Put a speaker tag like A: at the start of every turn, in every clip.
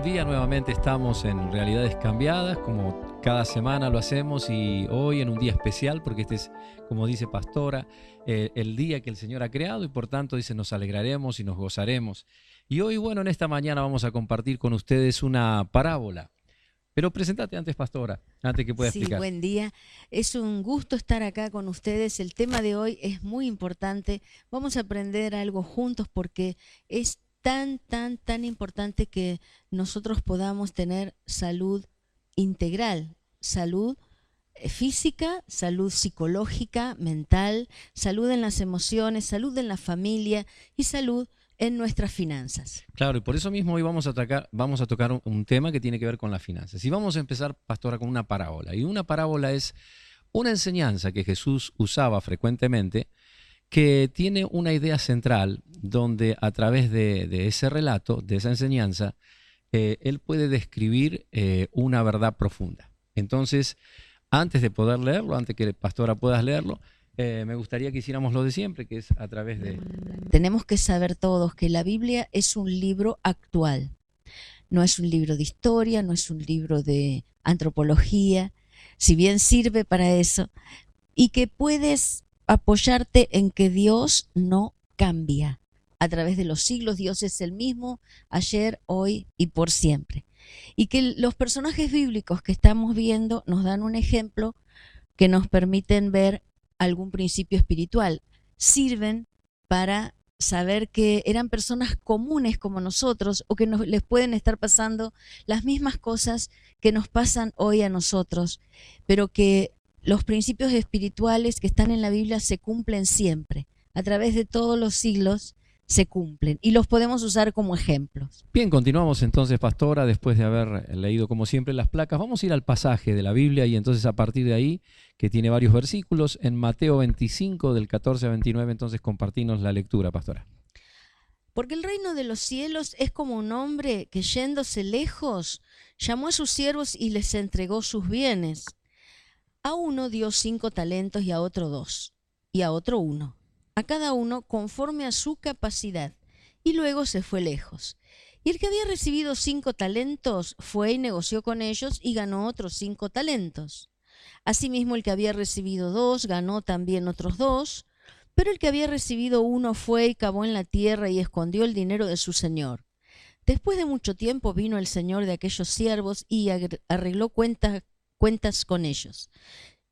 A: Buen día, nuevamente estamos en Realidades Cambiadas, como cada semana lo hacemos, y hoy en un día especial, porque este es, como dice Pastora, el día que el Señor ha creado, y por tanto dice, nos alegraremos y nos gozaremos. Y hoy, bueno, en esta mañana vamos a compartir con ustedes una parábola. Pero presentate antes, Pastora, antes que pueda
B: Sí,
A: explicar.
B: buen día. Es un gusto estar acá con ustedes. El tema de hoy es muy importante. Vamos a aprender algo juntos porque es tan importante que nosotros podamos tener salud integral, salud física, salud psicológica, mental, salud en las emociones, salud en la familia y salud en nuestras finanzas.
A: Claro, y por eso mismo hoy vamos a tocar un tema que tiene que ver con las finanzas. Y vamos a empezar, Pastora, con una parábola. Y una parábola es una enseñanza que Jesús usaba frecuentemente, que tiene una idea central, donde a través de ese relato, de esa enseñanza, él puede describir una verdad profunda. Entonces, antes de poder leerlo, antes que Pastora puedas leerlo, me gustaría que hiciéramos lo de siempre, que es a través de...
B: Tenemos que saber todos que la Biblia es un libro actual. No es un libro de historia, no es un libro de antropología, si bien sirve para eso, y que puedes apoyarte en que Dios no cambia. A través de los siglos Dios es el mismo, ayer, hoy y por siempre. Y que los personajes bíblicos que estamos viendo nos dan un ejemplo que nos permiten ver algún principio espiritual. Sirven para saber que eran personas comunes como nosotros o que les pueden estar pasando las mismas cosas que nos pasan hoy a nosotros, pero que los principios espirituales que están en la Biblia se cumplen siempre, a través de todos los siglos se cumplen y los podemos usar como ejemplos.
A: Bien, continuamos entonces, Pastora, después de haber leído como siempre las placas. Vamos a ir al pasaje de la Biblia y entonces a partir de ahí, que tiene varios versículos, en Mateo 25 del 14 a 29, entonces compartimos la lectura, Pastora.
B: Porque el reino de los cielos es como un hombre que yéndose lejos, llamó a sus siervos y les entregó sus bienes. A uno dio 5 talentos y a otro 2, y a otro 1, a cada uno conforme a su capacidad, y luego se fue lejos. Y el que había recibido 5 talentos fue y negoció con ellos y ganó otros 5 talentos. Asimismo, el que había recibido 2 ganó también otros 2, pero el que había recibido 1 fue y cavó en la tierra y escondió el dinero de su señor. Después de mucho tiempo vino el señor de aquellos siervos y arregló cuentas con ellos.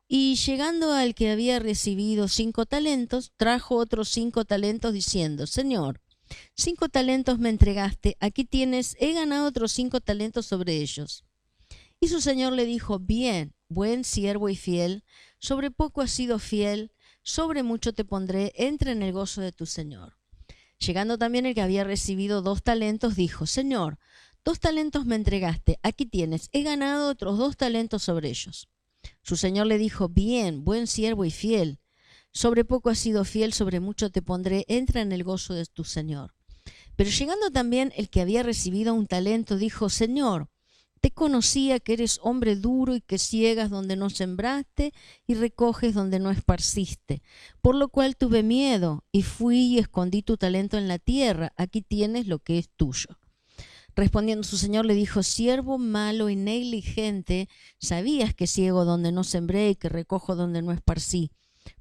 B: Y llegando al que había recibido 5 talentos, trajo otros 5 talentos diciendo: Señor, 5 talentos me entregaste, aquí tienes, he ganado otros 5 talentos sobre ellos. Y su señor le dijo: Bien, buen siervo y fiel, sobre poco has sido fiel, sobre mucho te pondré, entra en el gozo de tu señor. Llegando también el que había recibido 2 talentos, dijo: Señor, 2 talentos me entregaste, aquí tienes, he ganado otros 2 talentos sobre ellos. Su señor le dijo: Bien, buen siervo y fiel, sobre poco has sido fiel, sobre mucho te pondré, entra en el gozo de tu señor. Pero llegando también el que había recibido 1 talento, dijo: Señor, te conocía que eres hombre duro y que ciegas donde no sembraste y recoges donde no esparciste. Por lo cual tuve miedo y fui y escondí tu talento en la tierra. Aquí tienes lo que es tuyo. Respondiendo su señor le dijo: Siervo malo y negligente, sabías que ciego donde no sembré y que recojo donde no esparcí.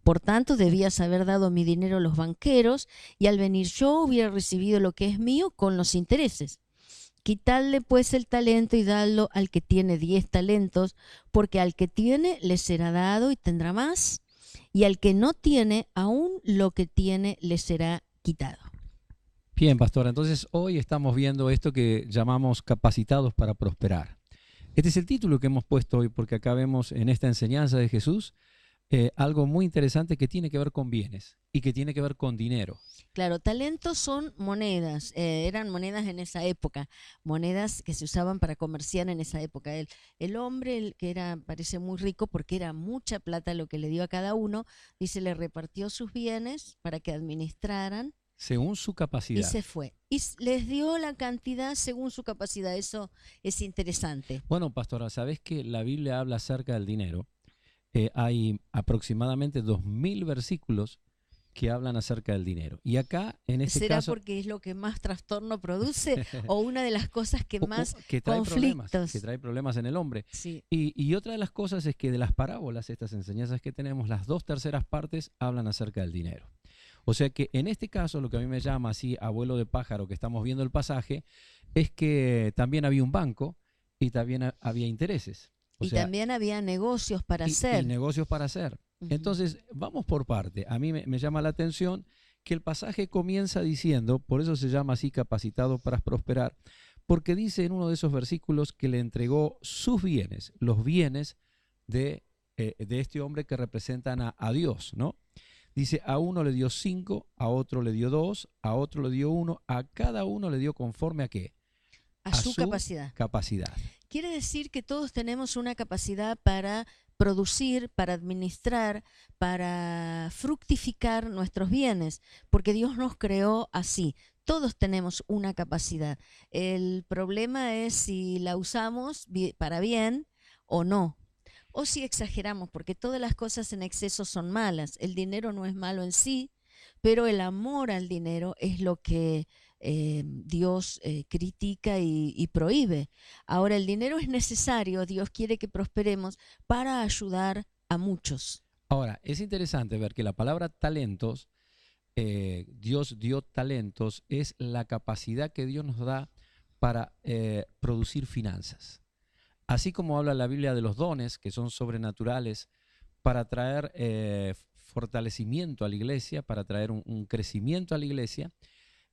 B: Por tanto, debías haber dado mi dinero a los banqueros y al venir yo hubiera recibido lo que es mío con los intereses. Quitadle pues el talento y dadlo al que tiene 10 talentos, porque al que tiene le será dado y tendrá más, y al que no tiene, aún lo que tiene le será quitado.
A: Bien, Pastora, entonces hoy estamos viendo esto que llamamos capacitados para prosperar. Este es el título que hemos puesto hoy porque acá vemos en esta enseñanza de Jesús algo muy interesante que tiene que ver con bienes y que tiene que ver con dinero.
B: Claro, talentos son monedas, eran monedas en esa época, monedas que se usaban para comerciar en esa época. El hombre, el que era, parece muy rico porque era mucha plata lo que le dio a cada uno, dice, le repartió sus bienes para que administraran
A: Según su
B: y
A: capacidad.
B: se fue. Y les dio la cantidad según su capacidad, eso es interesante.
A: Bueno, Pastora, ¿sabés que la Biblia habla acerca del dinero? Hay aproximadamente 2000 versículos que hablan acerca del dinero. Y acá, en este
B: ¿Será
A: caso,
B: porque es lo que más trastorno produce o una de las cosas que más
A: que trae problemas,
B: conflictos?
A: que trae problemas en el hombre.
B: Sí.
A: Y otra de las cosas es que de las parábolas, estas enseñanzas que tenemos, las 2/3 partes hablan acerca del dinero. O sea que en este caso, lo que a mí me llama así abuelo de pájaro, que estamos viendo el pasaje, es que también había un banco y también había intereses. O
B: Y
A: sea,
B: también había negocios para
A: y
B: hacer.
A: negocios para hacer.
B: Ujú.
A: Entonces, vamos por parte. A mí me llama la atención que el pasaje comienza diciendo, por eso se llama así capacitado para prosperar, porque dice en uno de esos versículos que le entregó sus bienes, los bienes de este hombre que representan a Dios, ¿no? Dice, a uno le dio 5, a otro le dio 2, a otro le dio 1, a cada uno le dio conforme a qué?
B: A su capacidad.
A: Capacidad.
B: Quiere decir que todos tenemos una capacidad para producir, para administrar, para fructificar nuestros bienes, porque Dios nos creó así. Todos tenemos una capacidad. El problema es si la usamos para bien o no, o si exageramos, porque todas las cosas en exceso son malas. El dinero no es malo en sí, pero el amor al dinero es lo que Dios critica y prohíbe. Ahora, el dinero es necesario, Dios quiere que prosperemos para ayudar a muchos.
A: Ahora, es interesante ver que la palabra talentos, Dios dio talentos, es la capacidad que Dios nos da para producir finanzas. Así como habla la Biblia de los dones, que son sobrenaturales, para traer fortalecimiento a la iglesia, para traer un crecimiento a la iglesia,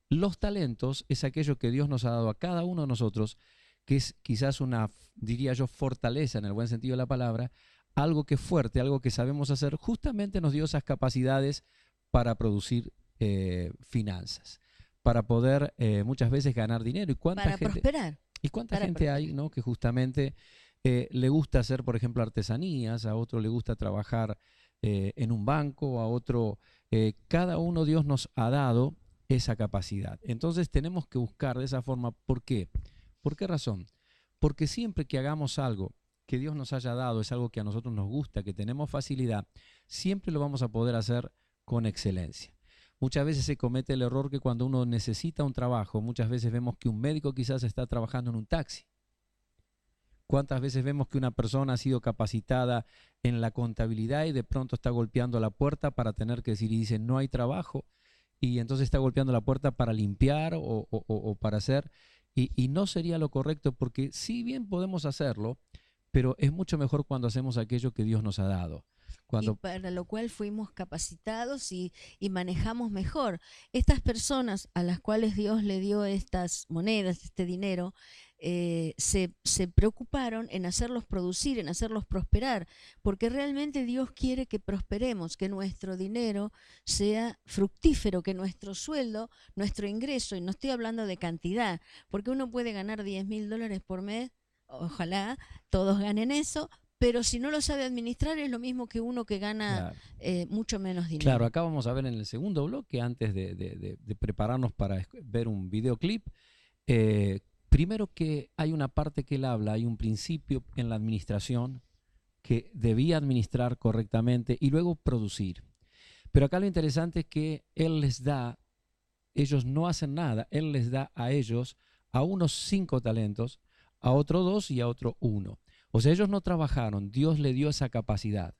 A: los talentos es aquello que Dios nos ha dado a cada uno de nosotros, que es quizás una, diría yo, fortaleza en el buen sentido de la palabra, algo que es fuerte, algo que sabemos hacer, justamente nos dio esas capacidades para producir finanzas, para poder muchas veces ganar dinero. ¿Y cuánta
B: para
A: gente,
B: prosperar.
A: ¿y cuánta
B: Para
A: gente
B: prosperar.
A: hay, ¿no?, que justamente le gusta hacer, por ejemplo, artesanías, a otro le gusta trabajar en un banco, a otro, cada uno Dios nos ha dado esa capacidad. Entonces tenemos que buscar de esa forma. ¿Por qué? ¿Por qué razón? Porque siempre que hagamos algo que Dios nos haya dado, es algo que a nosotros nos gusta, que tenemos facilidad, siempre lo vamos a poder hacer con excelencia. Muchas veces se comete el error que cuando uno necesita un trabajo, muchas veces vemos que un médico quizás está trabajando en un taxi. ¿Cuántas veces vemos que una persona ha sido capacitada en la contabilidad y de pronto está golpeando la puerta para tener que decir, y dice, no hay trabajo? Y entonces está golpeando la puerta para limpiar o para hacer, y no sería lo correcto, porque si bien podemos hacerlo, pero es mucho mejor cuando hacemos aquello que Dios nos ha dado.
B: Y para lo cual fuimos capacitados y manejamos mejor. Estas personas a las cuales Dios le dio estas monedas, este dinero, se preocuparon en hacerlos producir, en hacerlos prosperar, porque realmente Dios quiere que prosperemos, que nuestro dinero sea fructífero, que nuestro sueldo, nuestro ingreso, y no estoy hablando de cantidad, porque uno puede ganar $10.000 por mes, ojalá todos ganen eso, pero si no lo sabe administrar es lo mismo que uno que gana mucho menos dinero.
A: Claro, acá vamos a ver en el segundo bloque, antes de prepararnos para ver un videoclip, primero que hay una parte que él habla, hay un principio en la administración que debía administrar correctamente y luego producir. Pero acá lo interesante es que él les da, ellos no hacen nada, él les da a ellos, a unos 5 talentos, a otro 2 y a otro 1. O sea, ellos no trabajaron, Dios les dio esa capacidad,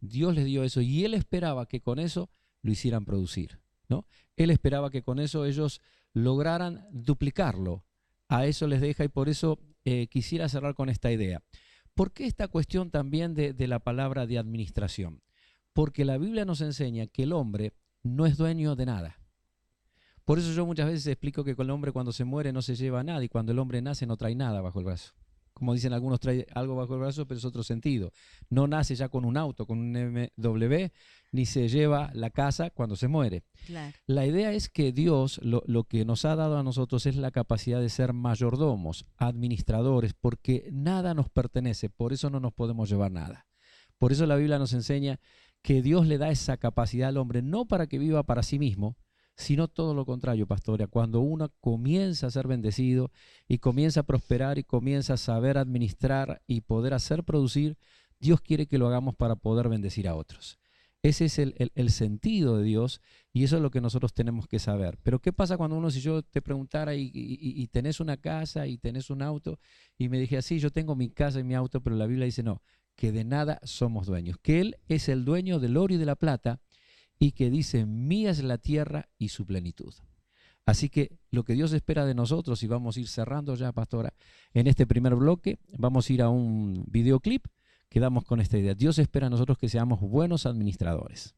A: Dios les dio eso y él esperaba que con eso lo hicieran producir, ¿no? Él esperaba que con eso ellos lograran duplicarlo. A eso les deja, y por eso quisiera cerrar con esta idea. ¿Por qué esta cuestión también de la palabra de administración? Porque la Biblia nos enseña que el hombre no es dueño de nada. Por eso yo muchas veces explico que con el hombre cuando se muere no se lleva nada, y cuando el hombre nace no trae nada bajo el brazo. Como dicen algunos, trae algo bajo el brazo, pero es otro sentido. No nace ya con un auto, con un MW, ni se lleva la casa cuando se muere.
B: Claro.
A: La idea es que Dios lo que nos ha dado a nosotros es la capacidad de ser mayordomos, administradores, porque nada nos pertenece, por eso no nos podemos llevar nada. Por eso la Biblia nos enseña que Dios le da esa capacidad al hombre, no para que viva para sí mismo, sino todo lo contrario, pastora. Cuando uno comienza a ser bendecido y comienza a prosperar y comienza a saber administrar y poder hacer producir, Dios quiere que lo hagamos para poder bendecir a otros. Ese es el sentido de Dios y eso es lo que nosotros tenemos que saber. Pero ¿qué pasa cuando uno, si yo te preguntara y tenés una casa y tenés un auto y me dije, sí, yo tengo mi casa y mi auto, pero la Biblia dice no, que de nada somos dueños, que Él es el dueño del oro y de la plata y que dice, mía es la tierra y su plenitud. Así que lo que Dios espera de nosotros, y vamos a ir cerrando ya, pastora, en este primer bloque, vamos a ir a un videoclip. Quedamos con esta idea. Dios espera a nosotros que seamos buenos administradores.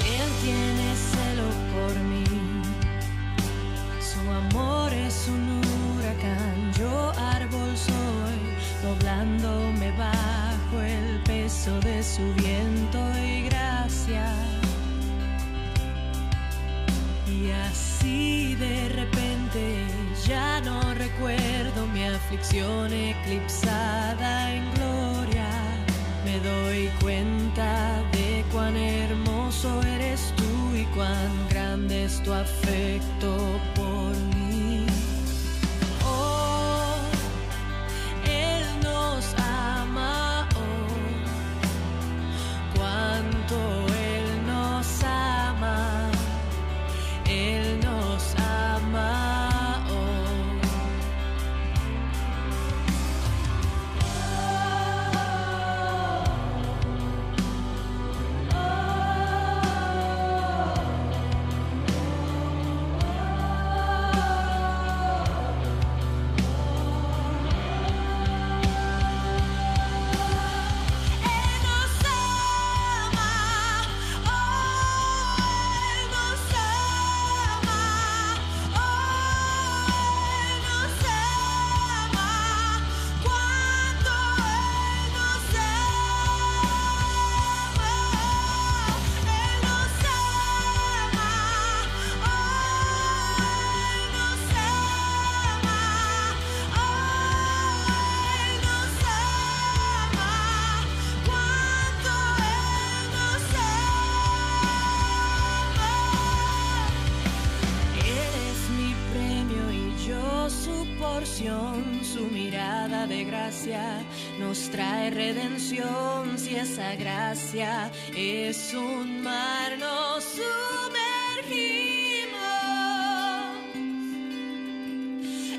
C: Él tiene celo por mí, su amor es un huracán, yo árbol soy, doblándome bajo el peso de su viento y gracia. Y así de repente ya no recuerdo mi aflicción eclipsada en gloria. Me doy cuenta de cuán hermoso eres tú y cuán grande es tu afecto por mí. Oh, Él nos ama, oh, cuánto Él nos ama, Él nos ama, oh. Su mirada de gracia nos trae redención. Si esa gracia es un mar, nos sumergimos.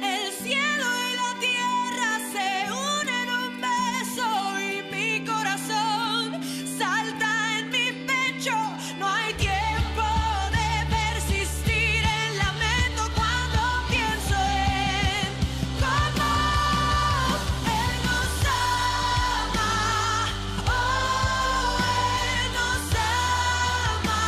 C: El cielo y la tierra se unen en un beso y mi corazón salta en mi pecho. No hay tiempo de persistir en lamento cuando pienso en cómo Él nos ama. Oh, Él nos ama.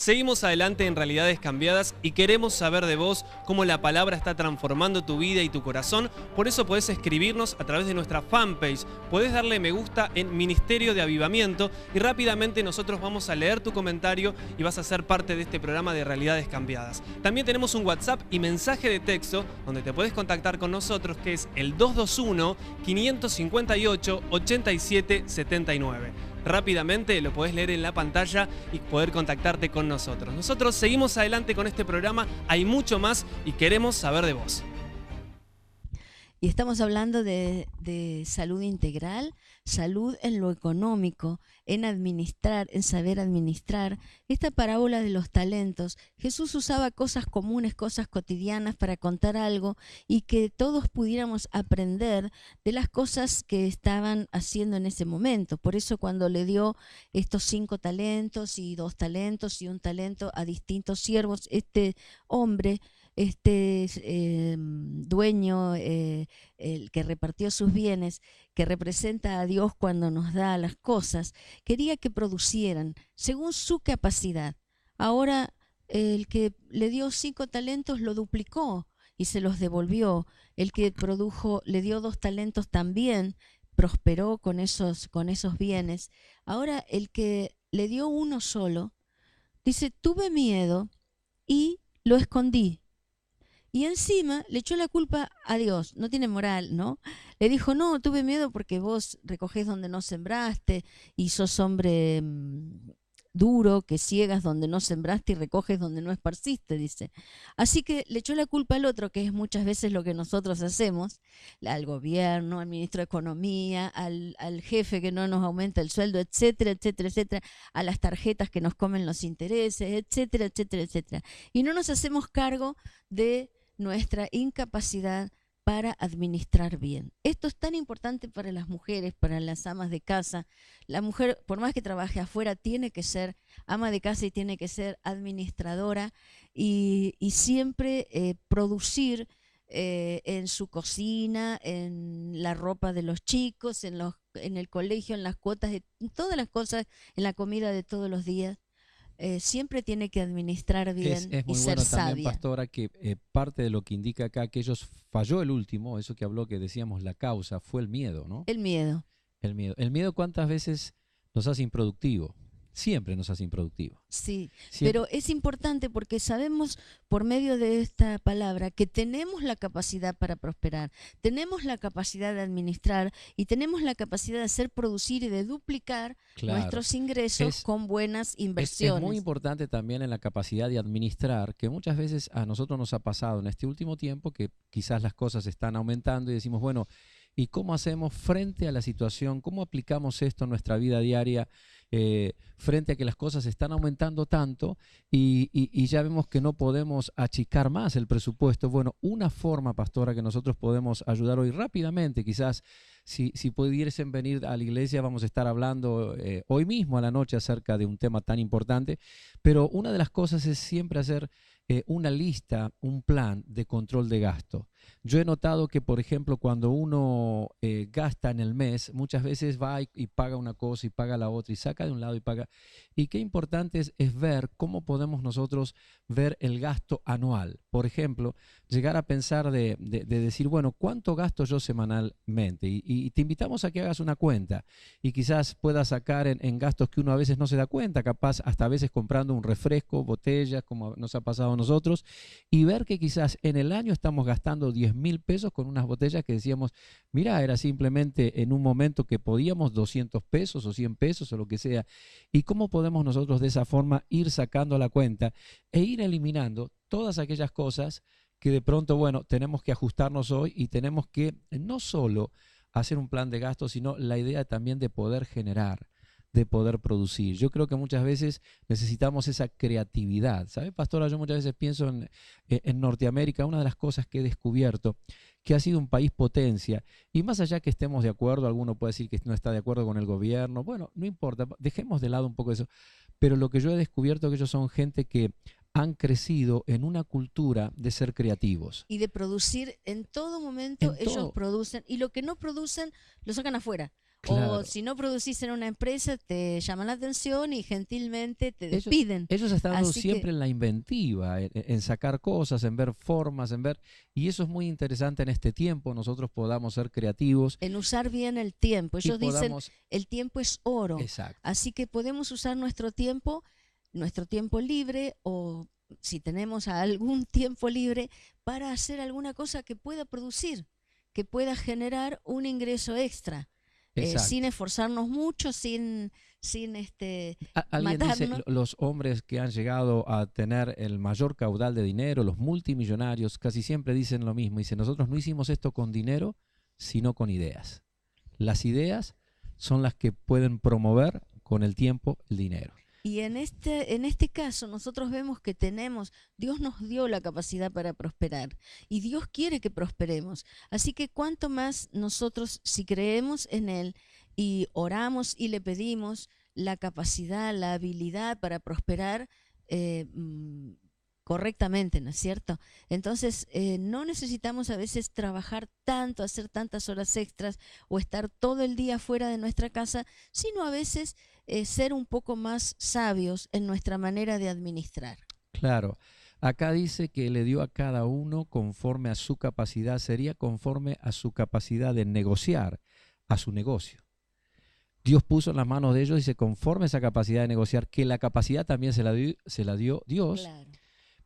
D: Seguimos adelante en Realidades Cambiadas y queremos saber de vos cómo la palabra está transformando tu vida y tu corazón. Por eso podés escribirnos a través de nuestra fanpage. Podés darle me gusta en Ministerio de Avivamiento y rápidamente nosotros vamos a leer tu comentario y vas a ser parte de este programa de Realidades Cambiadas. También tenemos un WhatsApp y mensaje de texto donde te podés contactar con nosotros, que es el 221-558-8779. Rápidamente lo podés leer en la pantalla y poder contactarte con nosotros. Nosotros seguimos adelante con este programa, hay mucho más y queremos saber de vos.
B: Y estamos hablando de salud integral, salud en lo económico, en administrar, en saber administrar. Esta parábola de los talentos, Jesús usaba cosas comunes, cosas cotidianas para contar algo y que todos pudiéramos aprender de las cosas que estaban haciendo en ese momento. Por eso cuando le dio estos 5 talentos y 2 talentos y 1 talento a distintos siervos, este hombre, dueño, el que repartió sus bienes, que representa a Dios cuando nos da las cosas, quería que producieran según su capacidad. Ahora el que le dio 5 talentos lo duplicó y se los devolvió. El que le dio 2 talentos también prosperó con esos bienes. Ahora el que le dio 1 solo dice: tuve miedo y lo escondí. Y encima le echó la culpa a Dios. No tiene moral, ¿no? Le dijo: no, tuve miedo porque vos recogés donde no sembraste y sos hombre duro, que ciegas donde no sembraste y recoges donde no esparciste, dice. Así que le echó la culpa al otro, que es muchas veces lo que nosotros hacemos, al gobierno, al ministro de Economía, al jefe que no nos aumenta el sueldo, etcétera, etcétera, etcétera, a las tarjetas que nos comen los intereses, etcétera, etcétera, etcétera. Y no nos hacemos cargo de nuestra incapacidad para administrar bien. Esto es tan importante para las mujeres, para las amas de casa. La mujer, por más que trabaje afuera, tiene que ser ama de casa y tiene que ser administradora y siempre producir en su cocina, en la ropa de los chicos, en el colegio, en las cuotas, en todas las cosas, en la comida de todos los días. Siempre tiene que administrar bien
A: Es
B: y
A: muy
B: ser
A: bueno también,
B: sabia.
A: pastora, que parte de lo que indica acá que ellos falló el último, eso que habló, que decíamos la causa, fue el miedo, ¿no?
B: El miedo.
A: El miedo. El miedo, ¿cuántas veces nos hace improductivo? Siempre nos hace improductivo.
B: Sí,
A: Siempre.
B: pero es importante porque sabemos por medio de esta palabra que tenemos la capacidad para prosperar, tenemos la capacidad de administrar y tenemos la capacidad de hacer producir y de duplicar
A: Claro.
B: nuestros ingresos con buenas inversiones.
A: Es muy importante también en la capacidad de administrar, que muchas veces a nosotros nos ha pasado en este último tiempo que quizás las cosas están aumentando y decimos, bueno, ¿y cómo hacemos frente a la situación? ¿Cómo aplicamos esto en nuestra vida diaria frente a que las cosas están aumentando tanto y ya vemos que no podemos achicar más el presupuesto? Bueno, una forma, pastora, que nosotros podemos ayudar hoy rápidamente, quizás si pudiesen venir a la iglesia, vamos a estar hablando hoy mismo a la noche acerca de un tema tan importante, pero una de las cosas es siempre hacer una lista, un plan de control de gasto. Yo he notado que, por ejemplo, cuando uno gasta en el mes, muchas veces va y paga una cosa y paga la otra y saca de un lado y paga. Y qué importante es ver cómo podemos nosotros ver el gasto anual. Por ejemplo, llegar a pensar de decir, bueno, ¿cuánto gasto yo semanalmente? Y te invitamos a que hagas una cuenta y quizás puedas sacar en gastos que uno a veces no se da cuenta, capaz hasta a veces comprando un refresco, botellas, como nos ha pasado a nosotros, y ver que quizás en el año estamos gastando 10.000 pesos con unas botellas que decíamos, mira, era simplemente en un momento que podíamos 200 pesos o 100 pesos o lo que sea. ¿Y cómo podemos nosotros de esa forma ir sacando la cuenta e ir eliminando todas aquellas cosas que de pronto, bueno, tenemos que ajustarnos hoy y tenemos que no solo hacer un plan de gasto, sino la idea también de poder generar, de poder producir? Yo creo que muchas veces necesitamos esa creatividad. ¿Sabe, pastora? Yo muchas veces pienso en Norteamérica, una de las cosas que he descubierto, que ha sido un país potencia, y más allá que estemos de acuerdo, alguno puede decir que no está de acuerdo con el gobierno, bueno, no importa, dejemos de lado un poco eso, pero lo que yo he descubierto es que ellos son gente que han crecido en una cultura de ser creativos.
B: Y de producir en todo momento,
A: En
B: ellos
A: todo.
B: producen, y lo que no producen lo sacan afuera.
A: Claro.
B: O si no producís en una empresa, te llaman la atención y gentilmente te
A: Ellos,
B: despiden.
A: ellos están
B: Así
A: siempre
B: que
A: en la inventiva, en sacar cosas, en ver formas, en ver... Y eso es muy interesante en este tiempo, nosotros podamos ser creativos
B: en usar bien el tiempo.
A: y
B: Ellos dicen,
A: podamos...
B: el tiempo es oro.
A: Exacto.
B: Así que podemos usar nuestro tiempo libre o si tenemos algún tiempo libre para hacer alguna cosa que pueda producir, que pueda generar un ingreso extra.
A: Exacto.
B: Sin esforzarnos mucho, sin
A: Alguien dice,
B: matarnos.
A: los hombres que han llegado a tener el mayor caudal de dinero, los multimillonarios, casi siempre dicen lo mismo. Dicen, nosotros no hicimos esto con dinero, sino con ideas. Las ideas son las que pueden promover con el tiempo el dinero.
B: Y en este caso nosotros vemos que Dios nos dio la capacidad para prosperar y Dios quiere que prosperemos. Así que cuanto más nosotros, si creemos en Él y oramos y le pedimos la capacidad, la habilidad para prosperar correctamente, ¿no es cierto? Entonces, no necesitamos a veces trabajar tanto, hacer tantas horas extras o estar todo el día fuera de nuestra casa, sino a veces ser un poco más sabios en nuestra manera de administrar.
A: Claro. Acá dice que le dio a cada uno conforme a su capacidad, sería conforme a su capacidad de negociar, a su negocio. Dios puso en las manos de ellos, dice, conforme a esa capacidad de negociar, que la capacidad también se la dio Dios.
B: Claro.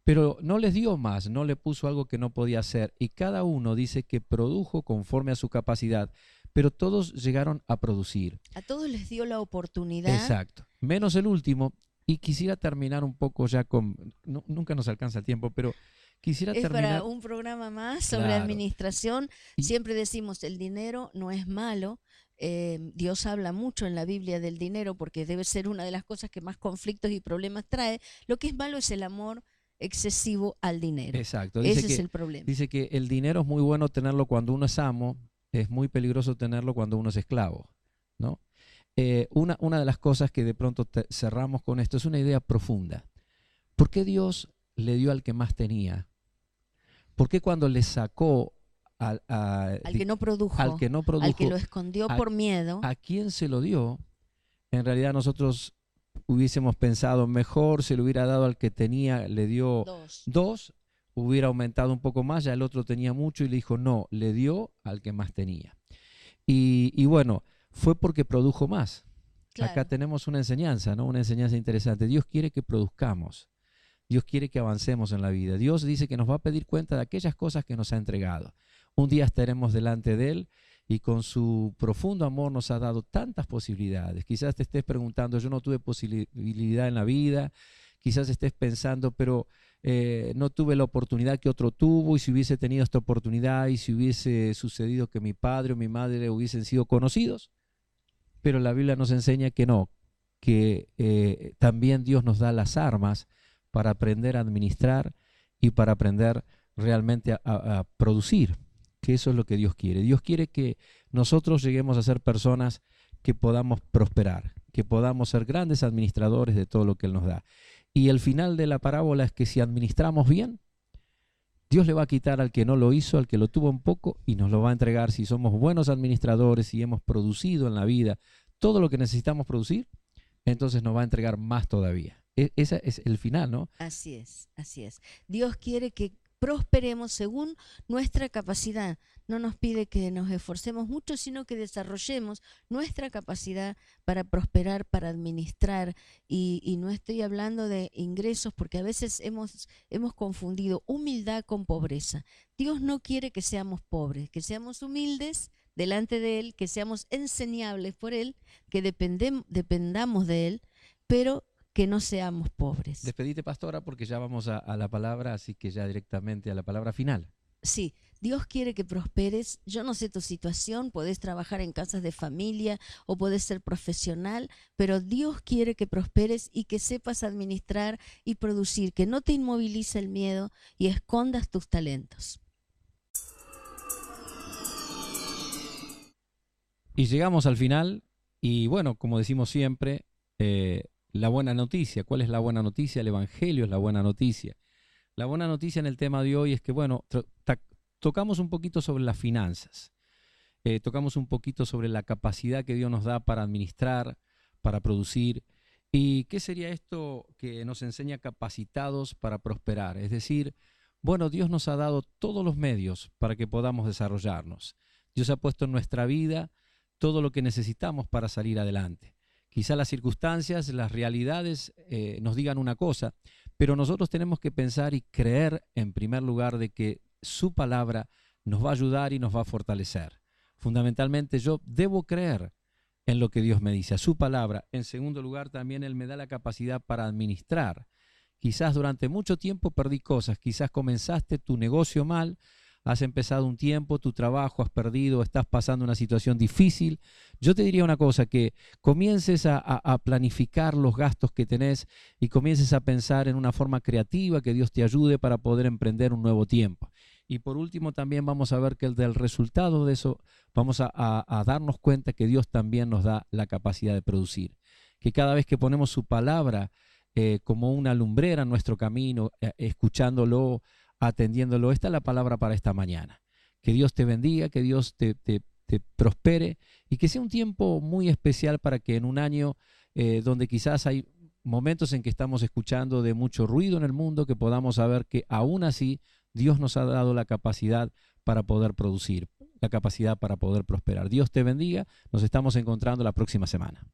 A: Pero no les dio más, no le puso algo que no podía hacer. Y cada uno dice que produjo conforme a su capacidad, pero todos llegaron a producir.
B: A todos les dio la oportunidad.
A: Exacto. Menos el último. Y quisiera terminar un poco ya con... nunca nos alcanza el tiempo, pero quisiera
B: Es
A: terminar...
B: para un programa más sobre
A: Claro.
B: administración.
A: Y-
B: Siempre decimos, el dinero no es malo. Dios habla mucho en la Biblia del dinero porque debe ser una de las cosas que más conflictos y problemas trae. Lo que es malo es el amor excesivo al dinero.
A: Exacto.
B: Ese es el problema.
A: Dice que el dinero es muy bueno tenerlo cuando uno es amo, es muy peligroso tenerlo cuando uno es esclavo, ¿no? Una de las cosas que de pronto cerramos con esto es una idea profunda. ¿Por qué Dios le dio al que más tenía? ¿Por qué cuando le sacó
B: Al que no produjo,
A: al que no produjo,
B: al que lo escondió
A: a-
B: por miedo,
A: a quién se lo dio? En realidad nosotros hubiésemos pensado mejor se lo hubiera dado al que tenía, le dio dos, hubiera aumentado un poco más, ya el otro tenía mucho y le dijo no, le dio al que más tenía. Y bueno, fue porque produjo más.
B: Claro.
A: Acá tenemos una enseñanza, ¿no? Una enseñanza interesante. Dios quiere que produzcamos. Dios quiere que avancemos en la vida. Dios dice que nos va a pedir cuenta de aquellas cosas que nos ha entregado. Un día estaremos delante de Él y con su profundo amor nos ha dado tantas posibilidades. Quizás te estés preguntando, yo no tuve posibilidad en la vida. Quizás estés pensando, pero no tuve la oportunidad que otro tuvo, y si hubiese tenido esta oportunidad y si hubiese sucedido que mi padre o mi madre hubiesen sido conocidos. Pero la Biblia nos enseña que no, que también Dios nos da las armas para aprender a administrar y para aprender realmente a producir, que eso es lo que Dios quiere. Dios quiere que nosotros lleguemos a ser personas que podamos prosperar, que podamos ser grandes administradores de todo lo que Él nos da. Y el final de la parábola es que si administramos bien, Dios le va a quitar al que no lo hizo, al que lo tuvo un poco, y nos lo va a entregar si somos buenos administradores y hemos producido en la vida todo lo que necesitamos producir, entonces nos va a entregar más todavía. Ese es el final, ¿no?
B: Así es, así es. Dios quiere que prosperemos según nuestra capacidad. No nos pide que nos esforcemos mucho, sino que desarrollemos nuestra capacidad para prosperar, para administrar. Y no estoy hablando de ingresos, porque a veces hemos confundido humildad con pobreza. Dios no quiere que seamos pobres, que seamos humildes delante de Él, que seamos enseñables por Él, que dependamos de Él, pero que no seamos pobres.
A: Despedite, pastora, porque ya vamos a la palabra, así que ya directamente a la palabra final.
B: Sí, Dios quiere que prosperes. Yo no sé tu situación, podés trabajar en casas de familia o podés ser profesional, pero Dios quiere que prosperes y que sepas administrar y producir, que no te inmovilice el miedo y escondas tus talentos.
A: Y llegamos al final, y bueno, como decimos siempre, la buena noticia. ¿Cuál es la buena noticia? El Evangelio es la buena noticia. La buena noticia en el tema de hoy es que, bueno, tocamos un poquito sobre las finanzas. tocamos un poquito sobre la capacidad que Dios nos da para administrar, para producir. ¿Y qué sería esto que nos enseña capacitados para prosperar? Es decir, bueno, Dios nos ha dado todos los medios para que podamos desarrollarnos. Dios ha puesto en nuestra vida todo lo que necesitamos para salir adelante. Quizá las circunstancias, las realidades nos digan una cosa, pero nosotros tenemos que pensar y creer en primer lugar de que su palabra nos va a ayudar y nos va a fortalecer. Fundamentalmente yo debo creer en lo que Dios me dice, a su palabra. En segundo lugar, también Él me da la capacidad para administrar. Quizás durante mucho tiempo perdí cosas, quizás comenzaste tu negocio mal, has empezado un tiempo, tu trabajo has perdido, estás pasando una situación difícil. Yo te diría una cosa, que comiences a planificar los gastos que tenés y comiences a pensar en una forma creativa que Dios te ayude para poder emprender un nuevo tiempo. Y por último también vamos a ver que del resultado de eso vamos a darnos cuenta que Dios también nos da la capacidad de producir. Que cada vez que ponemos su palabra como una lumbrera en nuestro camino, escuchándolo, atendiéndolo, esta es la palabra para esta mañana. Que Dios te bendiga, que Dios te prospere y que sea un tiempo muy especial para que en un año donde quizás hay momentos en que estamos escuchando de mucho ruido en el mundo, que podamos saber que aún así Dios nos ha dado la capacidad para poder producir, la capacidad para poder prosperar. Dios te bendiga, nos estamos encontrando la próxima semana.